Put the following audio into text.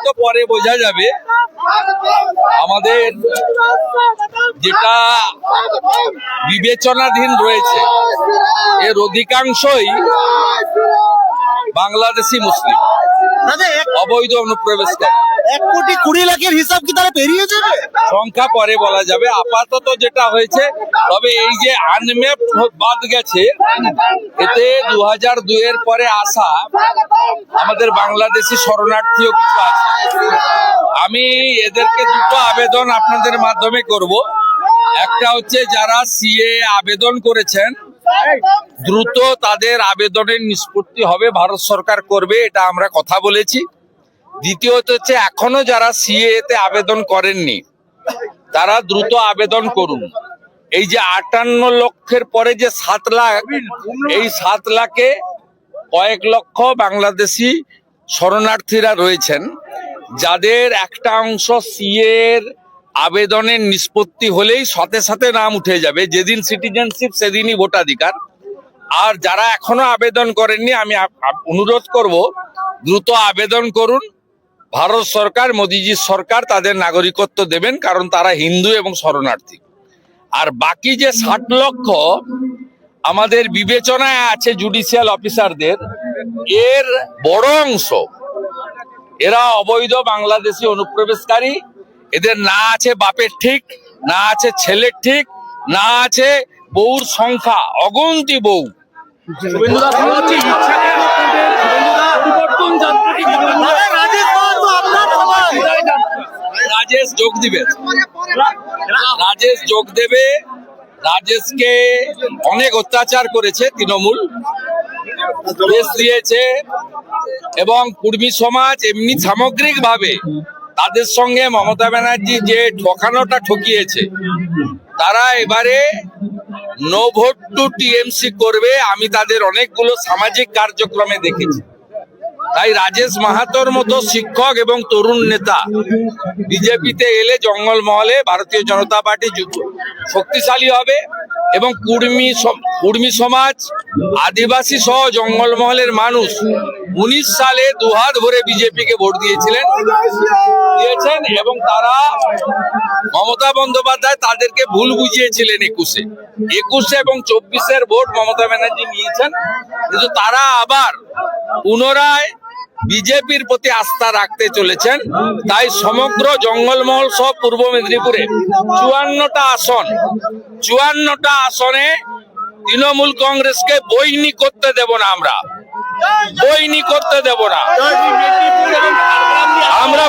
তো পরে বোঝা যাবে। আমাদের যেটা বিবেচনাধীন রয়েছে এর অধিকাংশই বাংলাদেশি মুসলিম, অবৈধ অনুপ্রবেশকারী। 1,20,00,000 হিসাব কি তারা পেরিয়ে যাবে? সংখ্যা পরে বলা যাবে। আপাতত যেটা হয়েছে, তবে এই যে আনম্যাপ বাদ গেছে, এতে 2002 এর পরে আসা আমাদের বাংলাদেশি শরণার্থীও কিছু আছে। আমি এদেরকে দুটো আবেদন আপনাদের মাধ্যমে করব। একটা হচ্ছে যারা সিএ আবেদন করেছেন, দ্রুত তাদের আবেদনের নিষ্পত্তি হবে, ভারত সরকার করবে, এটা আমরা কথা বলেছি। দ্বিতীয়ত হচ্ছে এখনো যারা সিএ তে আবেদন করেননি তারা দ্রুত আবেদন করুন। এই যে 58 লক্ষের পরে যে 7 লাখ, এই 7 লাখে কয়েক লক্ষ বাংলাদেশি শরণার্থীরা রয়েছেন, যাদের একটা অংশ সিএ এর আবেদনের নিষ্পত্তি হলেই সাথে সাথে নাম উঠে যাবে। যেদিন সিটিজেনশিপ সেদিনই ভোটাধিকার। আর যারা এখনো আবেদন করেননি, আমি অনুরোধ করব দ্রুত আবেদন করুন। ভারত সরকার, মোদিজির সরকার তাদের নাগরিকত্ব দেবেন, কারণ তারা হিন্দু এবং শরণার্থী। আর বাকি যে 60 লক্ষ আমাদের বিবেচনায় আছে জুডিশিয়াল অফিসারদের, এর বড় অংশ এরা অবৈধ বাংলাদেশি অনুপ্রবেশকারী। এদের না আছে বাপের ঠিক, না আছে ছেলের ঠিক, না আছে বউর সংখ্যা, অগুন্তি বউ। রাজেশ যোগ দিবে, রাজেশ যোগ দেবে। রাজেশকে অনেক অত্যাচার করেছে তৃণমূল, দেশ দিয়েছে, এবং কুর্মী সমাজ এমনি সামগ্রিক ভাবে তাদের সঙ্গে মমতা ব্যানার্জি যে ঠকানোটা ঠকিয়েছে, তারা এবারে নো ভোট টু টিএমসি করবে। আমি তাদের অনেকগুলো সামাজিক কার্যক্রমে দেখেছি। তাই রাজেশ মাহাতোর মতো শিক্ষক এবং তরুণ নেতা বিজেপিতে এলে জঙ্গলমহলে ভারতীয় জনতা পার্টি শক্তিশালী হবে, এবং কুর্মী সমাজ, আদিবাসী সহ জঙ্গলমহলের মানুষ 19 সালে দুহাত ভরে বিজেপিকে ভোট দিয়েছেন, এবং তারা মমতা বন্দ্যোপাধ্যায় তাদেরকে ভুল বুঝিয়েছিলেন 21 এবং 24-এর ভোট মমতা ব্যানার্জি নিয়েছেন। কিন্তু তারা আবার পুনরায় বিজেপির প্রতি আস্থা রাখতে চলেছেন। তাই সমগ্র জঙ্গলমহল সহ পূর্ব মেদিনীপুরে 54টা আসনে তৃণমূল কংগ্রেসকে বইনি করতে দেব না। আমরা বইনি করতে দেব না। আমরা